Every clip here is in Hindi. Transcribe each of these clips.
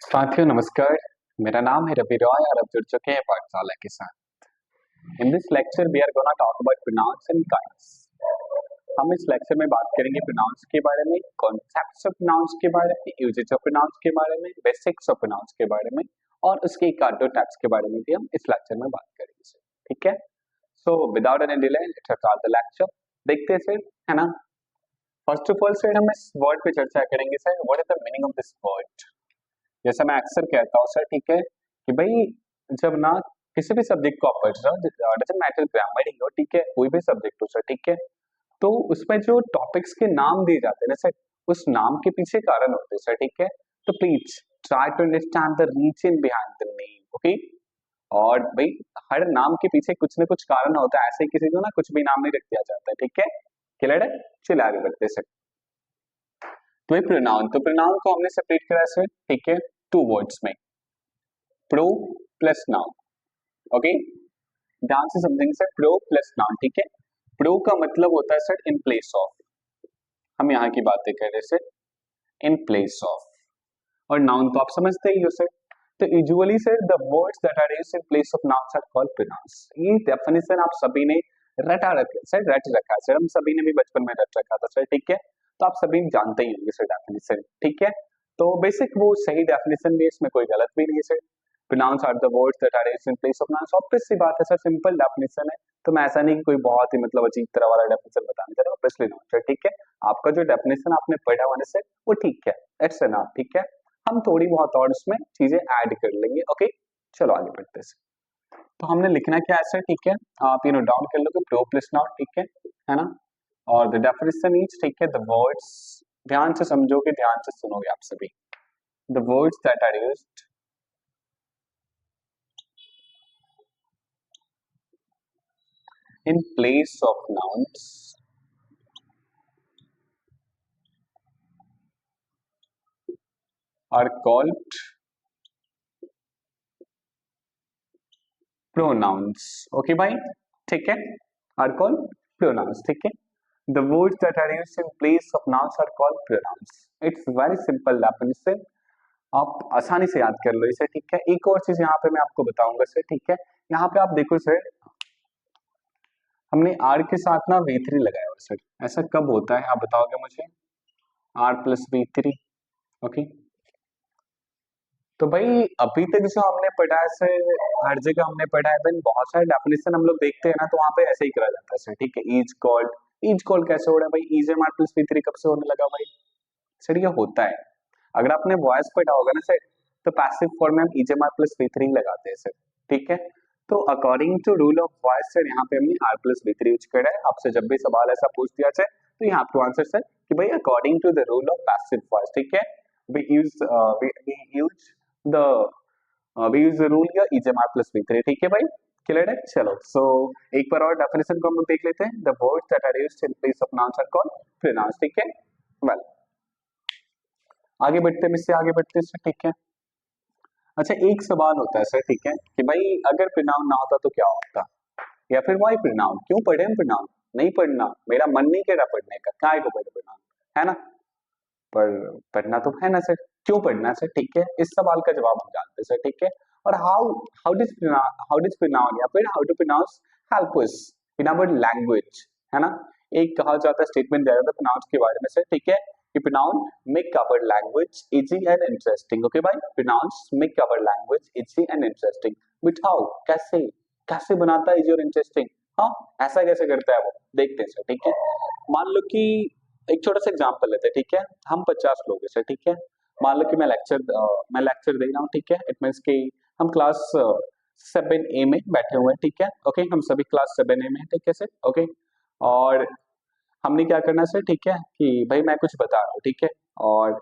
साथियों नमस्कार। मेरा नाम है रवि रॉय और अब जुड़ चुके हैं पाठशाला के साथ। In this lecture we are gonna talk about pronouns and kinds. हम इस लेक्चर में बात करेंगे प्रोनाउंस के बारे में, कॉन्सेप्ट्स ऑफ प्रोनाउंस के बारे में, यूजेज ऑफ प्रोनाउंस के बारे में, बेसिक्स ऑफ प्रोनाउंस के बारे में और उसके एक आध दो टाइप्स के बारे में भी हम इस लेक्चर में बात करेंगे। ठीक है, so without any delay let's start the lecture. देखते हैं सर, है ना। फर्स्ट ऑफ ऑल सर हम इस वर्ड पे चर्चा करेंगे sir, what is the meaning of this word. जैसा मैं अक्सर कहता हूँ सर, ठीक है, कि भाई जब ना किसी भी सब्जेक्ट को आप पढ़ रहे हो, डजंट मैटर ग्रामर ही हो, ठीक है, कोई भी सब्जेक्ट हो सर, ठीक है, तो उसमें जो टॉपिक्स के नाम दिए जाते हैं ना सर, उस नाम के पीछे कारण होते हैं सर, ठीक है। तो please try to understand the reason behind the name, okay. और भाई हर नाम के पीछे कुछ ना कुछ कारण होता है, ऐसे ही किसी को ना कुछ भी नाम नहीं रख दिया जाता है, ठीक है। क्लियर है, चलिए आगे बढ़ते सर। तो ये प्रोनाउन, तो प्रोनाउन को हमने सेपरेट करा सर, ठीक है, टू वर्ड्स में, प्रो प्लस नाउन, ओके। ध्यान से समझेंगे सर, प्रो प्लस नाउन, ठीक है। प्रो का मतलब होता है सर इन प्लेस ऑफ, हम यहाँ की बातें कर रहे सर, इन प्लेस ऑफ। और नाउन तो आप समझते ही हो सर। तो usually sir the words that are used in place of nouns are called pronouns. ये डेफिनेशन आप सभी ने रट रखा है सर, हम सभी ने भी बचपन में रट रखा था सर, ठीक है। तो आप सभी जानते ही होंगे सर डेफिनेशन, ठीक है। तो बेसिक वो सही डेफिनेशन भी है, इसमें कोई गलत भी नहीं है sir. Pronouns are the words that are used in place of nouns, obvious सी बात है सर, सिंपल डेफिनेशन है। तो मैं ऐसा नहीं कि कोई बहुत ही मतलब अजीब तरह वाला डेफिनेशन बताने जा रहा हूँ, ऑब्वियसली नॉट सर, ठीक है। आपका जो डेफिनेशन आपने पढ़ा होने से वो ठीक है, इट्स एनफ, ठीक है। हम थोड़ी बहुत और उसमें चीजें ऐड कर लेंगे, ओके। चलो आगे बढ़ते हैं। तो हमने लिखना क्या है सर, ठीक है, आप ये नोट डाउन कर लो कि प्रो प्लस नाउन, ठीक है ना। और द डेफिनेशन इज, ठीक है, द वर्ड्स, ध्यान से समझोगे, ध्यान से सुनोगे आप सभी। The words that are used in place of nouns are called pronouns, okay भाई, ठीक है, are called pronouns, ठीक है। the words that are used in place of nouns are called pronouns, it's very simple definition, आप आसानी से याद कर लो इसे, ठीक है। एक और चीज यहाँ पे मैं आपको बताऊंगा सर, ठीक है। यहाँ पे आप देखो सर, हमने आर के साथ ना V3 लगाया हुआ सर, ऐसा कब होता है आप बताओगे मुझे, आर प्लस V3, ओके। तो भाई अभी तक जो हमने पढ़ा है सर, हर जगह हमने पढ़ा है, देन बहुत सारे डेफिनेशन हम लोग देखते हैं ना, तो वहां पे ऐसे ही करा जाता है सर, ठीक है। ईज कॉल्ड कैसे हो रहा है भाई, ease M R plus V3 कब से होने लगा भाई सर, ये होता है। अगर आपने वॉइस पढ़ा होगा ना सर, तो पैसिव फॉर्म में हम ease M R plus V3 लगाते हैं सर, ठीक है। तो according to rule of voice sir, यहाँ पे हमने आर प्लस V3 यूज करा है। आपसे जब भी सवाल ऐसा पूछ दिया जाए तो यहाँ टू आंसर सर कि भाई according to the rule of passive voice, ठीक है, we use the we use the rule here EMR plus V3, ठीक है भाई, क्लियर है। चलो सो एक बार और डेफिनेशन को हम लोग देख लेते हैं। The words that are used in place of nouns are called pronouns, ठीक है। वेल आगे बढ़ते हैं, इससे आगे बढ़ते हैं, ठीक है। अच्छा एक सवाल होता है सर, ठीक है, कि भाई अगर प्रोनाउन ना होता तो क्या होता, या फिर वाई प्रोनाउन, क्यों पढ़े हम प्रोनाउन, नहीं पढ़ना, मेरा मन नहीं कह रहा पढ़ने का, काय को पढ़े प्रोनाउन, है ना। पर पढ़ना तो है ना सर, क्यों पढ़ना सर, ठीक है, इस सवाल का जवाब हम जानते हैं सर, ठीक है। और हाउ डिज प्रोनाउन या फिर how to pronounce help us in our language, है ना। एक कहा जाता है, स्टेटमेंट दिया जाता है प्रोनाउंस के बारे में सर, ठीक है, कि pronoun make our language easy and interesting, okay भाई, pronouns make our language easy and interesting. With how, कैसे, कैसे बनाता है इजी और इंटरेस्टिंग, हाँ ऐसा कैसे करता है वो, देखते हैं सर, ठीक है। मान लो कि एक छोटा सा एग्जांपल लेते हैं, ठीक है, हम 50 लोग हैं सर, ठीक है। मान लो कि मैं लेक्चर दे रहा हूँ, ठीक है, इट मीन्स कि हम क्लास 7A में बैठे हुए हैं, ठीक है, ओके, हम सभी क्लास 7A में हैं, ठीक है सर, ओके। और हमने क्या करना है सर, ठीक है, कि भाई मैं कुछ बता रहा हूँ, ठीक है, और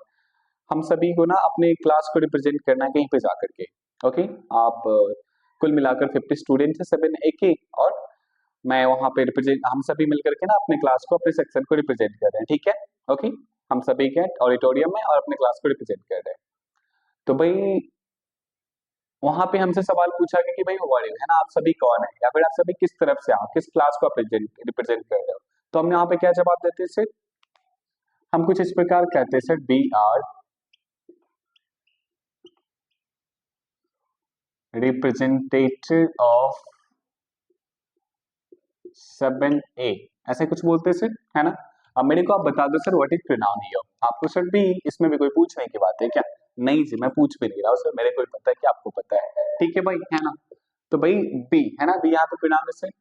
हम सभी को ना अपने क्लास को रिप्रेजेंट करना है कहीं पे जाकर के, ओके। आप कुल मिलाकर 50 स्टूडेंट है 7A के, और मैं वहां पे रिप्रेजेंट, हम सभी मिलकर के ना अपने क्लास को, अपने सेक्शन को रिप्रेजेंट कर रहे हैं, ठीक है, ओके। हम सभी के ऑडिटोरियम में और अपने क्लास को रिप्रेजेंट कर रहे हैं। तो भाई वहां पे हमसे सवाल पूछा गया कि भाई हुआ है ना, आप सभी कौन है, या फिर आप सभी किस तरफ से आओ, किस क्लास को रिप्रेजेंट कर रहे हो। तो हम यहाँ पे क्या जवाब देते हैं सर, हम कुछ इस प्रकार कहते हैं sir, we are representative of 7A, ऐसे कुछ बोलते हैं सर, है ना। अब मेरे को आप बता दो sir what is pronoun here. आपको सर भी इसमें भी कोई पूछने की बात है क्या? नहीं जी, मैं पूछ भी नहीं रहा हूँ सर, मेरे को भी पता है कि आपको पता है, ठीक है भाई, है ना। तो भाई बी है ना, बी यहाँ पे प्रोनाउन है सर।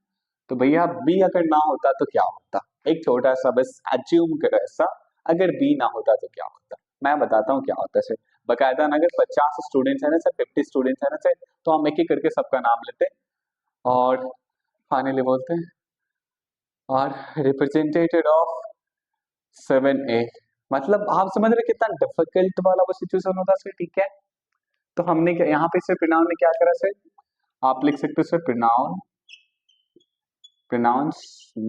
तो भैया बी अगर ना होता तो क्या होता? एक छोटा सा बस एज्यूम करो ऐसा, अगर बी ना होता तो क्या होता? मैं बताता हूँ क्या होता है सर। बकायदा ना, अगर 50 स्टूडेंट्स है ना सर, 50 स्टूडेंट्स है ना सर, तो हम एक एक करके सबका नाम लेते हैं और फाइनली बोलते हैं और रिप्रेजेंटेटिव ऑफ 7A। मतलब आप समझ रहे कितना डिफिकल्ट वाला वो सिचुएशन होता सर, ठीक है। तो हमने क्या यहाँ पे सर प्रोनाउन ने क्या करा सर, आप लिख सकते हो sir pronoun, pronouns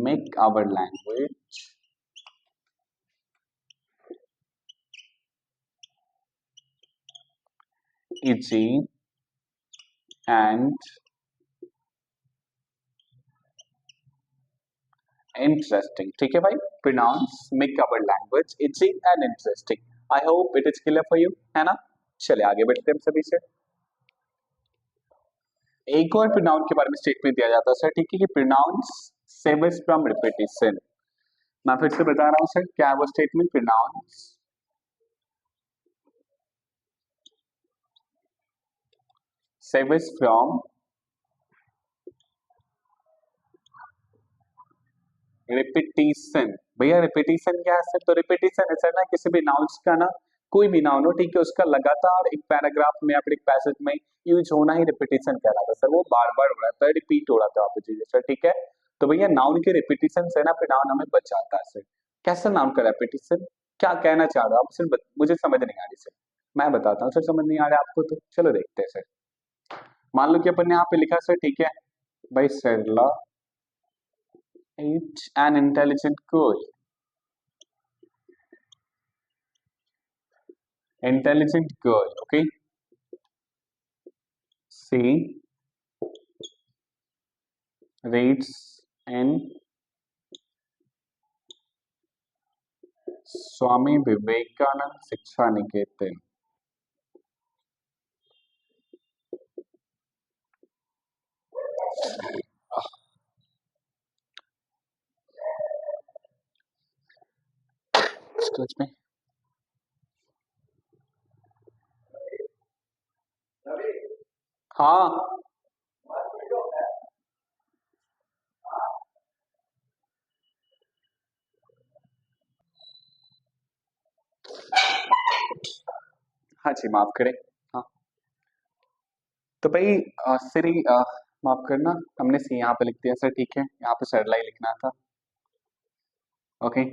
make our language easy and interesting, ठीक है भाई। Pronouns make our language easy and interesting. I hope it is clear for you, है ना। चलिए आगे बढ़ते हैं हम सभी से। एक और प्रोनाउन के बारे में स्टेटमेंट दिया जाता है सर, ठीक है, कि प्रोनाउंस सेवर्स फ्रॉम रिपीटिशन। मैं फिर से बता रहा हूँ सर, क्या है वो statement, pronounce savers from repetition. भैया रिपीटिशन क्या है सर? तो रिपीटिशन है सर ना, किसी भी नाउन्स का ना, कोई भी नाउन हो, ठीक है, उसका लगातार एक पैराग्राफ में या फिर एक पैसेज में यूज होना ही रिपीटिशन कहलाता है सर। वो बार बार हो रहा है, रिपीट हो रहा था आप चीजें सर, ठीक है। तो भैया नाउन के रिपीटिशन से ना फिर नाउन हमें बचाता है सर। कैसे नाउन का रिपीटिशन, क्या कहना चाह रहे हो आप सर? मुझे समझ नहीं आ रही सर, मैं बताता हूँ सर, समझ नहीं आ रहा आपको तो चलो देखते हैं सर। मान लो कि अपन ने यहाँ पे लिखा सर, ठीक है भाई, Sarla is an intelligent girl. Intelligent girl, okay. She reads in Swami Vivekanand Shiksha Niketan. Excuse me. हाँ, हाँ जी, माफ करें। हाँ, तो भाई सिरी माफ करना, हमने सी यहाँ पे लिख दिया सर, ठीक है, यहाँ पे सरला ही लिखना था। Okay,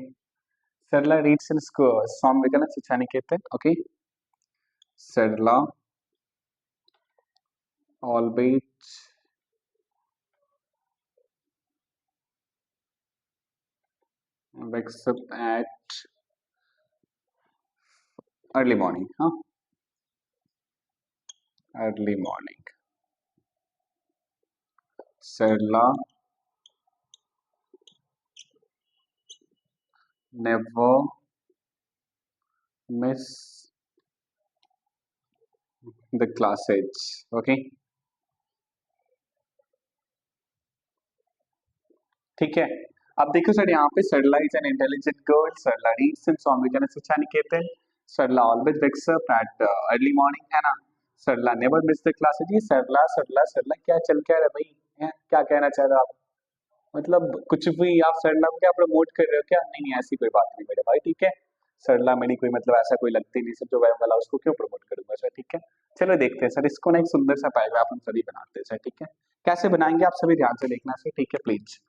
Sarla reads in Swami Vivekananda Shiksha Niketan, okay. Sarla always wakes up at early morning, हाँ, early morning. Sarla never miss the classes, okay, ठीक है। अब देखो सर, यहाँ पे Sarla is an intelligent girl, Sarla reads in Swami Vivekananda Shiksha Niketan, Sarla always wakes up at early morning, है ना। Sarla never miss the classes. ये सरला सरला सरला क्या चल क्या रहा है भाई, है क्या कहना चाह रहे हो आप? मतलब कुछ भी आप सरला को क्या प्रमोट कर रहे हो क्या? नहीं नहीं, ऐसी कोई बात नहीं मेरे भाई, ठीक है। सरला मेरी कोई मतलब ऐसा कोई लगती नहीं सर जो वह वाला, उसको क्यों प्रमोट करूंगा सर, ठीक है। चलो देखते हैं सर, इसको ना एक सुंदर सा पैराग्राफ हम सभी बनाते हैं सर, ठीक है। कैसे बनाएंगे आप सभी ध्यान से देखना सर, ठीक है please.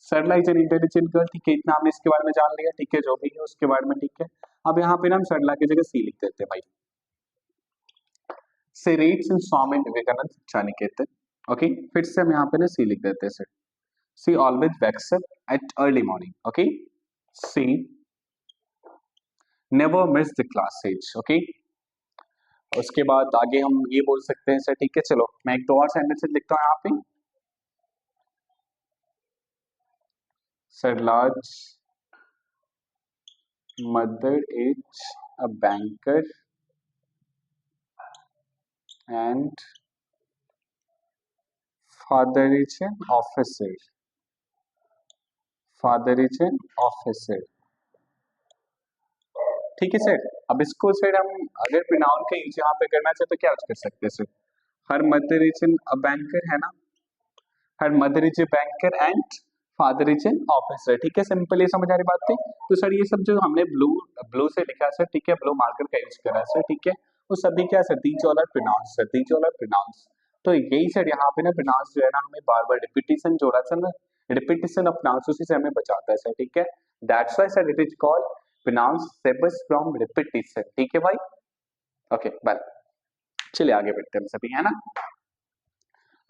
Sarla is an intelligent girl, ठीक है, इतना हमने इसके बारे में जान लिया, ठीक है, जो भी है उसके बारे में, ठीक है। अब यहाँ पे ना हम सरला की जगह सी लिख देते हैं भाई। सी reads in Swami Vivekananda Shiksha Niketan, okay. फिर से हम यहाँ पे ना सी लिख देते हैं sir. She always wakes up at early morning, okay. She never miss the classes, okay. उसके बाद आगे हम ये बोल सकते हैं सर, ठीक है, चलो मैं एक दो और सेंटेंसेस लिखता हूँ यहाँ पे। सरलाज mother is a banker and father is an officer, father is an officer. ठीक है सर। अब इसको सर हम अगर प्रोनाउन का यूज यहाँ पे करना चाहे तो क्या यूज कर सकते हैं sir? Her mother is an a banker, है ना? Her mother is a banker and father is an officer. ठीक है, सिंपल, ये समझ आ रही बात थी। तो सर ये सब जो हमने ब्लू ब्लू से लिखा है सर, ठीक है, ब्लू मार्कर का यूज करा है सर, ठीक है, वो सभी क्या sir? These all are pronouns sir, these all are pronouns. तो यही सर यहाँ पे ना प्रोनाउंस जो है ना, हमें बार बार रिपीटिशन जोड़ा सर ना, रिपीटिशन ऑफ प्रोनाउंस उसी से हमें बचाता है सर, ठीक है। That's why sir it is called pronouns savers from repetition, ठीक है भाई। Okay bye. चलिए आगे बढ़ते हैं हम सभी, है ना।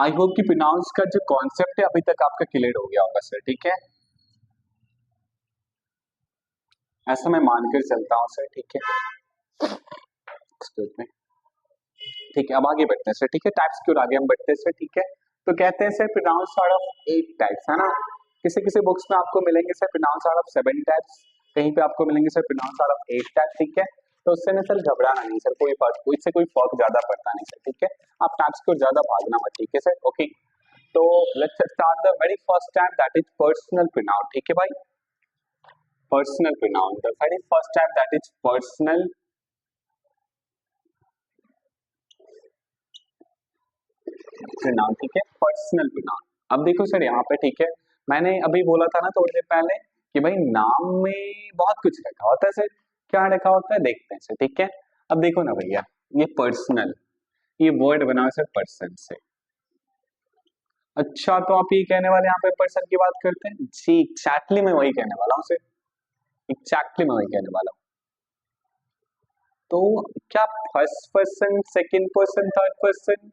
आई होप कि प्रोनाउंस का जो कॉन्सेप्ट है अभी तक आपका क्लियर हो गया होगा सर, ठीक है, ऐसा मैं मानकर चलता हूँ सर, ठीक है। एक्सक्यूज मी। ठीक है, अब आगे बढ़ते हैं सर, ठीक है, टाइप्स की ओर आगे हम बढ़ते हैं सर, ठीक है। तो कहते हैं sir pronouns are of 8 types, है ना। किसी किसी बुक्स में आपको मिलेंगे sir pronouns are of 7 types, कहीं पे आपको मिलेंगे sir pronouns are of 8 types, ठीक है। तो उससे ना सर घबराना नहीं सर, कोई फर्क ज्यादा पड़ता नहीं सर, ठीक है। आप टाइप्स की ओर ज्यादा भागना मत, ठीक है सर, ओके। तो let's start the very first type, that is personal pronoun, ठीक है भाई। Personal pronoun, the very first type that is personal pronoun, ठीक है, पर्सनल प्रोनाउन। अब देखो सर यहाँ पे, ठीक है, मैंने अभी बोला था ना थोड़ी देर पहले कि भाई नाम में बहुत कुछ रखा होता है सर। क्या रखा होता है देखते हैं सर, ठीक है। अब देखो ना भैया, ये पर्सनल, ये वर्ड बना है सर पर्सन से। अच्छा, तो आप ये कहने वाले यहाँ पे पर्सन की बात करते हैं जी, एग्जैक्टली मैं वही कहने वाला हूँ सर, एग्जैक्टली मैं वही कहने वाला हूँ। तो क्या first person, second person, third person,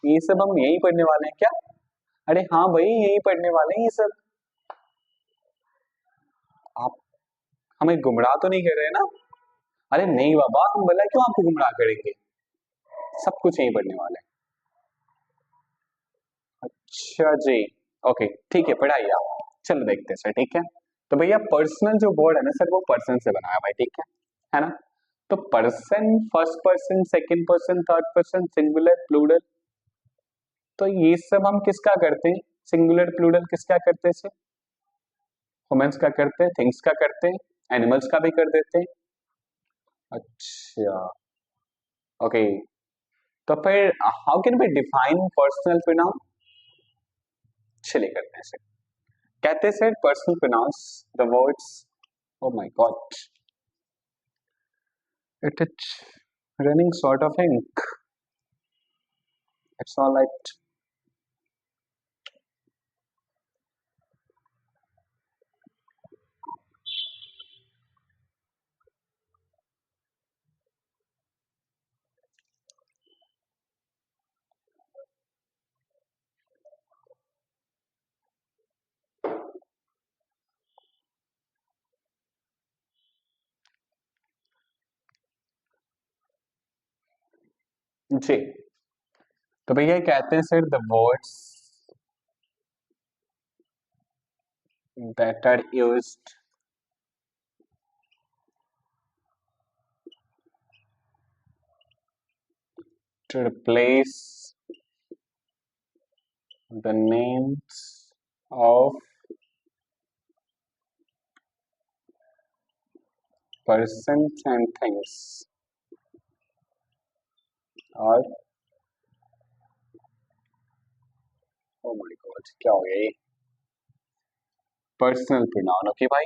ये सब हम यही पढ़ने वाले हैं क्या? अरे हाँ भाई, यही पढ़ने वाले हैं ये सब। आप हमें गुमराह तो नहीं कर रहे ना? अरे नहीं बाबा, हम भला क्यों आपको गुमराह करेंगे, सब कुछ यही पढ़ने वाले हैं। अच्छा जी, ओके ठीक है, पढ़ाइए आप। चलो देखते हैं सर, ठीक है। तो भैया पर्सनल जो वर्ड है ना सर, वो पर्सन से बना है भाई, ठीक है ना। तो person, first person, second person, third person, singular, plural, तो ये सब हम किसका करते हैं? सिंगुलर प्लूरल किसका करते हैं सर? ह्यूमंस का करते हैं, थिंग्स का करते हैं, एनिमल्स का भी कर देते हैं। अच्छा, ओके। तो फिर how can we define personal pronoun? चलिए करते हैं सर। कहते हैं sir personal pronouns the words, oh my god, it is running sort of ink, it's all right. जी, तो भैया कहते हैं sir the words that are used to replace the names of persons and things और ओ माय गॉड क्या हो गया ये, पर्सनल प्रोनाउन, ओके भाई।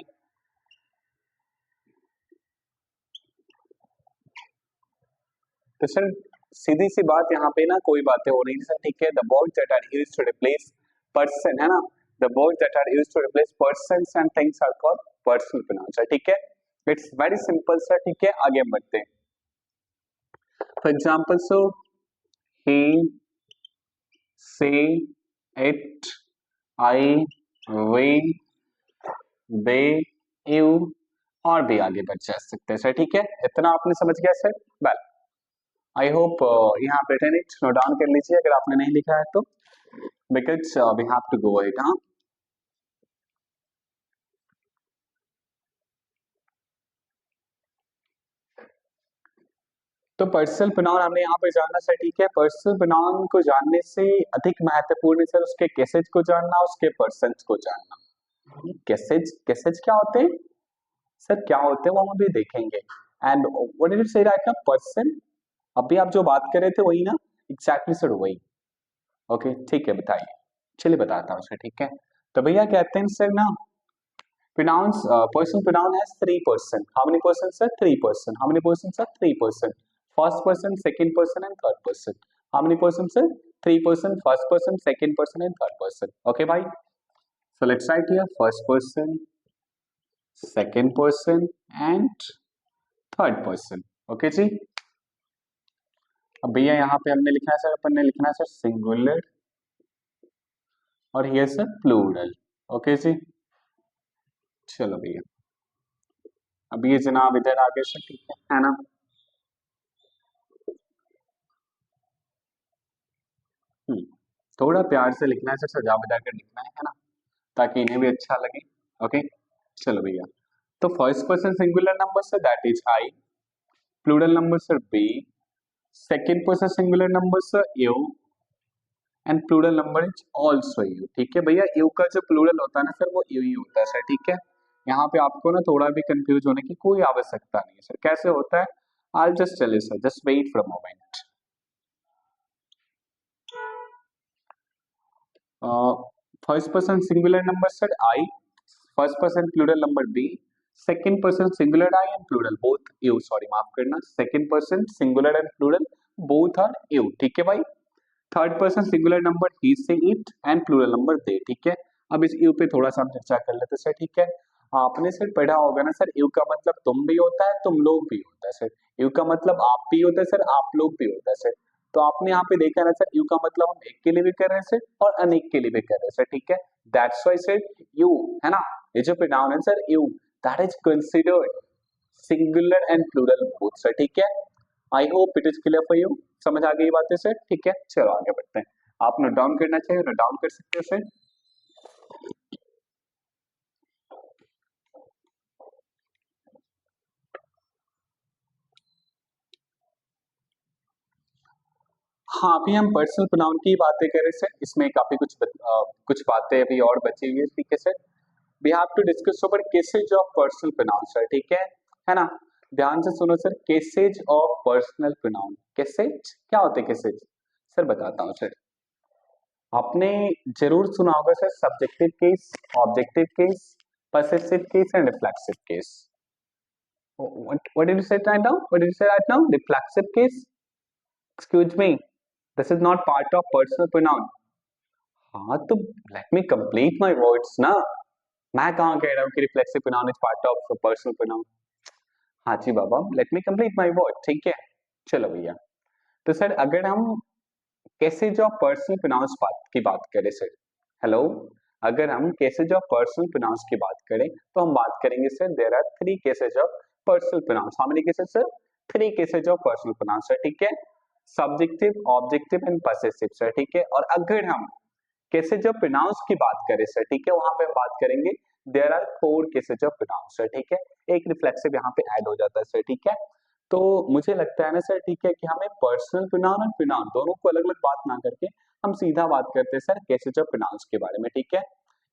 तो सर सीधी सी बात यहाँ पे ना कोई बातें हो रही सर, ठीक है। The word that are used to replace person, है ना, the word that are used to replace persons and things are called personal pronoun sir, ठीक है। इट्स वेरी सिंपल सर, ठीक है, आगे हम बढ़ते हैं। For example so he, she, it, I, we, they, you, और भी आगे बढ़ जा सकते हैं सर, ठीक है। इतना आपने समझ गया सर? वेल आई होप यहाँ पे रिटन इट नोट डाउन कर लीजिए अगर आपने नहीं लिखा है तो, because we have to go it. हाँ, तो पर्सनल प्रोनाउन हमने यहाँ पे जानना सर, ठीक है। पर्सनल प्रोनाउन को जानने से अधिक महत्वपूर्ण है सर उसके केसेज को जानना, उसके पर्सन को जानना। केसेज केसेज क्या होते हैं सर, क्या होते हैं वो हम अभी देखेंगे। एंड व्हाट डिड यू से राइट नाउ, पर्सन। अभी आप जो बात कर रहे थे वही ना, एग्जैक्टली सर वही। ओके ठीक है, बताइए। चलिए बताता हूँ सर, ठीक है। तो भैया कहते हैं सर ना, pronouns person pronoun has three person. How many persons sir? Three person. How many persons sir? Three person. First person, second person and third person. How many persons sir? Three person, first person, second person and third person. Okay bhai, so let's write here first person, second person and third person. Okay जी। अब भैया यहाँ पे हमने लिखना है सर, अपन ने लिखना है सर सिंगुलर और हियर सर प्लूरल। ओके जी, चलो भैया। अब ये जनाब इधर आगे से, ठीक है ना। हम्म, थोड़ा प्यार से लिखना है सर, सजा बजा कर लिखना है ना, ताकि इन्हें भी अच्छा लगे। ओके चलो भैया। तो first person singular number sir that is I, plural number sir we, second person singular number sir you and plural number is also you. ठीक है भैया, यू का जो प्लूरल होता है ना सर वो यू ही होता है सर, ठीक है। यहाँ पे आपको ना थोड़ा भी कंफ्यूज होने की कोई आवश्यकता नहीं है सर। कैसे होता है, I just tell you sir, just wait for a moment. First person singular number sir I, first person plural number we, second person singular I and plural both you, sorry माफ करना, second person singular and plural both are you. ठीक है भाई। Third person singular number he she it and plural number they. ठीक है। अब इस यू पे थोड़ा सा हम चर्चा कर लेते हैं सर, ठीक है। आपने सर पढ़ा होगा ना सर, यू का मतलब तुम भी होता है, तुम लोग भी होता है सर। यू का मतलब आप भी होता है सर, आप लोग भी होता है सर। तो आपने यहाँ पे देखा ना सर, यू का मतलब हम एक के लिए भी कर रहे हैं सर और अनेक के लिए भी कर रहे हैं सर, ठीक है। दैट्स व्हाई सर यू, है ना, ये जो प्रोनाउन है sir you, that is considered singular and plural both sir, ठीक है। I hope it is clear for you. समझ आ गई बातें सर, ठीक है। चलो आगे बढ़ते हैं। आप नोट डाउन करना चाहिए, नोट डाउन कर सकते हो सर। हाँ, अभी हम पर्सनल प्रोनाउन की बातें कर रहे सर, इसमें काफी कुछ बातें अभी और बची हुई है, ठीक है sir. We have to discuss over cases of personal pronoun sir, ठीक है ना। ध्यान से सुनो sir, cases of personal pronoun. Cases क्या होते हैं, केसेज सर बताता हूँ सर। आपने जरूर सुना होगा sir subjective case, objective case, possessive case and reflexive case. What did you say right now? What did you say right now? Reflexive case? Excuse me. This is not part of personal pronoun. हाँ तो let me complete my words ना। मैं कहाँ कह रहा हूँ कि reflexive pronoun is part of personal pronoun। हाँ जी बाबा, let me complete my word, ठीक है। चलो भैया। तो सर अगर हम कैसेज ऑफ पर्सनल प्रोनाउंस की बात करें सर, हेलो, अगर हम केसेज ऑफ पर्सनल प्रोनाउंस की बात करें तो हम बात करेंगे sir there are three cases of personal pronouns. How many cases sir? Three cases of personal pronouns sir, ठीक है। Subjective, objective and possessive sir, ठीक है। और अगर हम केसेज ऑफ प्रोनाउंस की बात करें सर, ठीक है, वहां पे हम बात करेंगे there are four cases of pronouns sir, ठीक है। एक रिफ्लेक्सिव यहाँ पे ऐड हो जाता है सर, ठीक है। तो मुझे लगता है ना सर, ठीक है, कि हमें पर्सनल प्रोनाउन और प्रोनाउन दोनों को अलग अलग बात ना करके हम सीधा बात करते हैं सर केसेज ऑफ प्रोनाउंस के बारे में, ठीक है।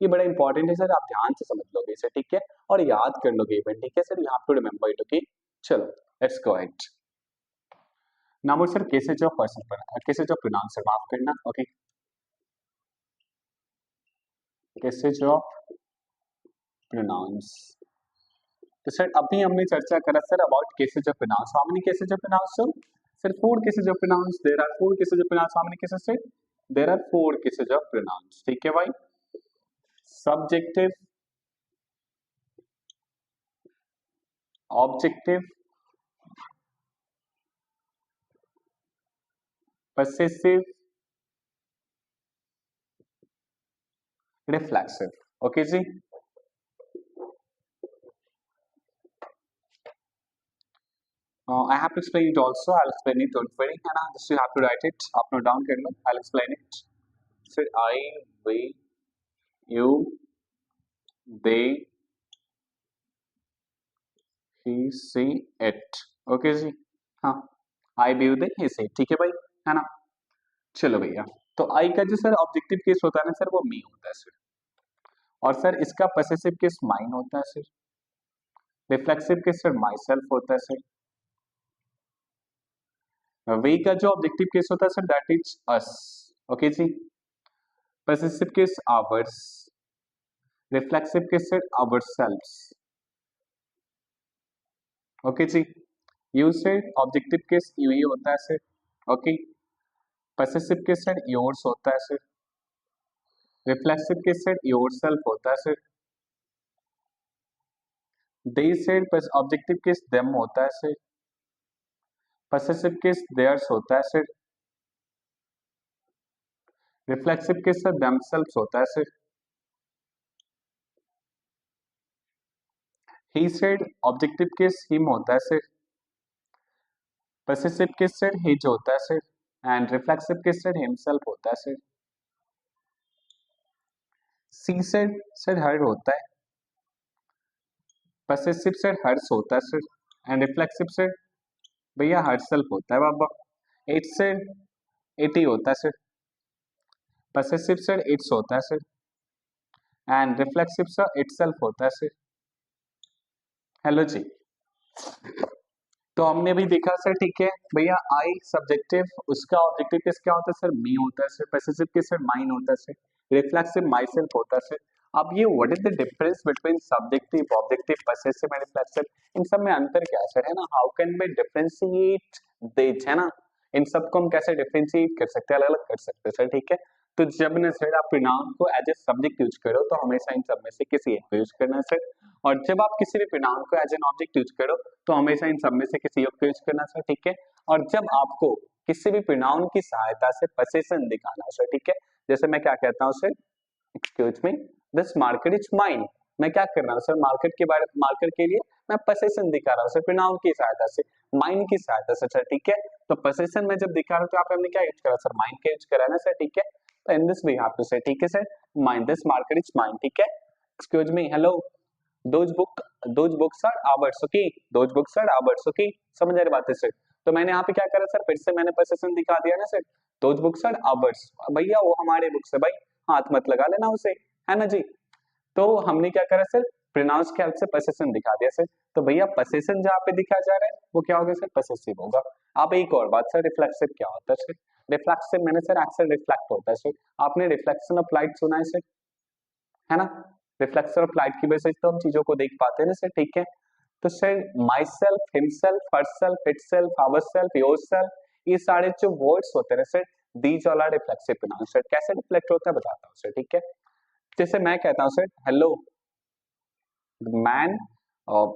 ये बड़ा इंपॉर्टेंट है सर, आप ध्यान से समझ लोगे इसे, ठीक है, और याद कर लोगे इवन, ठीक है sir. You have to remember it, okay. चलो let's go ahead. Now sir cases of personal, cases of pronoun sir, माफ करना, ओके। Cases of pronouns. तो सर अभी हमने चर्चा करा sir about cases of pronouns. How many cases of pronouns sir? Sir four cases of pronouns, there are four cases of pronouns. How many cases sir? There are four cases of pronouns, ठीक है भाई। Subjective, objective, possessive, reflexive, okay जी। I have to explain it also. I'll explain it. Don't worry, है ना? Just you have to write it. आप note down कर लो. I'll explain it. So I, we, you, they, he, she, it. Okay जी? हाँ. आई बी विद ही से, ठीक है भाई, है ना। चलो भैया, तो आई का जो सर ऑब्जेक्टिव केस होता है ना सर, वो मी होता है सर, और सर इसका पसेसिव केस माइन होता है sir, reflexive case sir my self होता है सर, वे का जो ऑब्जेक्टिव केस होता है sir that is us, okay जी, possessive case ours, reflexive case sir ourselves, okay जी। यू से ऑब्जेक्टिव केस यू ही होता है sir, okay, possessive case sir yours होता है sir, reflexive case sir yourself होता है sir, they said objective case them होता है सर, पसेसिव केस देयर्स होता है sir, reflexive case sir themselves होता है sir, he said objective case him होता है sir, possessive case sir his होता है sir, and reflexive case sir himself होता है सर, सी सेड सर हर होता है, पसेसिव सर हर्स होता है सर, एंड रिफ्लेक्सिव सर भैया हर सेल्फ होता है बाबा, इट से इट ही होता है सर, पसेसिव सर इट्स होता है sir, and reflexive sir itself होता है सर। हेलो जी, तो हमने भी देखा सर, ठीक है भैया, आई सब्जेक्टिव, उसका ऑब्जेक्टिव केस क्या होता है सर, मी होता है sir, possessive case sir mine होता है सर, रिफ्लेक्सिव माई सेल्फ होता है सर। अब ये what is the difference between subjective, objective, possessive and reflexive, इन सब में अंतर क्या है सर, है ना, how can be differentiate this, है ना, इन सबको हम कैसे डिफरेंशिएट कर सकते हैं, अलग अलग कर सकते हैं सर, ठीक है। तो जब ना सर आप प्रोनाउन को एज ए सब्जेक्ट यूज करो तो हमेशा इन सब में से किसी एक को यूज करना है सर, और जब आप किसी भी प्रोनाउन को एज एन ऑब्जेक्ट यूज करो तो हमेशा इन सब में से किसी एक को यूज करना सर, ठीक है। और जब आपको किसी भी प्रोनाउन की सहायता से पोजीशन दिखाना है सर, ठीक है, जैसे मैं क्या कहता हूँ sir, excuse me, this market is mine, मैं क्या कर रहा हूँ सर, मार्केट के बारे, मार्केट के लिए मैं पोजीशन दिखा रहा हूँ सर प्रोनाउन की सहायता से, माइन की सहायता से सर, ठीक है। तो पोजीशन में जब दिखा रहा हूँ तो आप हमने क्या यूज करा सर, माइन का यूज करा ना सर, ठीक है। तो in this we have to say, ठीक है sir, mine, this market is mine, ठीक है। Excuse me, hello, those book, those books are ours, okay, those books are ours, okay, समझ आ रही बात है सर। तो मैंने यहाँ पे क्या करा सर, फिर से मैंने पोजीशन दिखा दिया ना sir, those books are ours, भैया वो हमारे बुक्स है भाई, हाथ मत लगा लेना उसे, है ना जी। तो हमने क्या करा सर, प्रोनाउंस के हेल्प से पोजीशन दिखा दिया सर, तो भैया पोजीशन जहाँ पे दिखाया जा रहा है वो क्या होगा सर, पोसेसिव होगा। अब एक और बात सर, रिफ्लेक्सिव क्या होता है सर, रिफ्लेक्सिव मैंने सर एक्शन रिफ्लेक्ट होता है सर, आपने रिफ्लेक्शन ऑफ लाइट सुना है सर, है ना, रिफ्लेक्शन ऑफ लाइट की वजह से तो हम चीजों को देख पाते हैं ना सर, ठीक है। तो sir myself, himself, herself, itself, ourself, yourself, ये सारे जो वर्ड्स होते हैं ना sir, these all are reflexive pronouns sir, कैसे रिफ्लेक्ट होता है बताता हूँ सर, ठीक है। जैसे मैं कहता हूँ sir, hello, man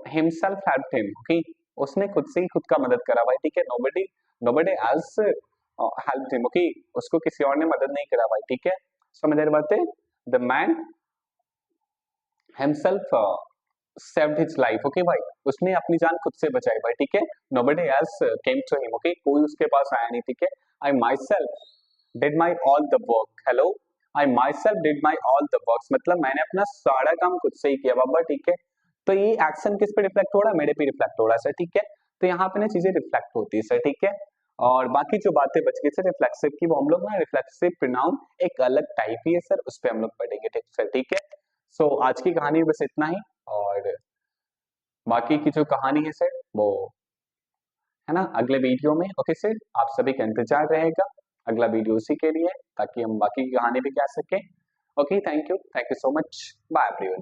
himself helped him, okay, उसने खुद से ही खुद का मदद करा भाई, ठीक है, nobody, nobody else helped him, okay, उसको किसी और ने मदद नहीं करा भाई, ठीक है, समझ रहे बात है, the man himself saved his life, okay भाई, उसने अपनी जान खुद से बचाई भाई, ठीक है, nobody else came to him, okay, कोई उसके पास आया नहीं, ठीक है। I myself did my all the work, hello, I myself did my all the work, मतलब मैंने अपना सारा काम खुद से ही किया बाबा, ठीक है। तो ये एक्शन किस पे रिफ्लेक्ट हो रहा है, मेरे पे रिफ्लेक्ट हो रहा है सर, ठीक है। तो यहाँ पे ना चीजें रिफ्लेक्ट होती है सर, ठीक है। और बाकी जो बातें बच गई सर रिफ्लेक्सिव की, वो हम लोग ना रिफ्लेक्सिव प्रोनाउन एक अलग टाइप ही है सर, उस पर हम लोग पढ़ेंगे, ठीक सर, ठीक है। सो आज की कहानी बस इतना ही, और बाकी की जो कहानी है सर वो, है ना, अगले वीडियो में, ओके सर, आप सभी का इंतजार रहेगा अगला वीडियो उसी के लिए, ताकि हम बाकी की कहानी भी कह सकें। Okay, thank you so much, bye everyone.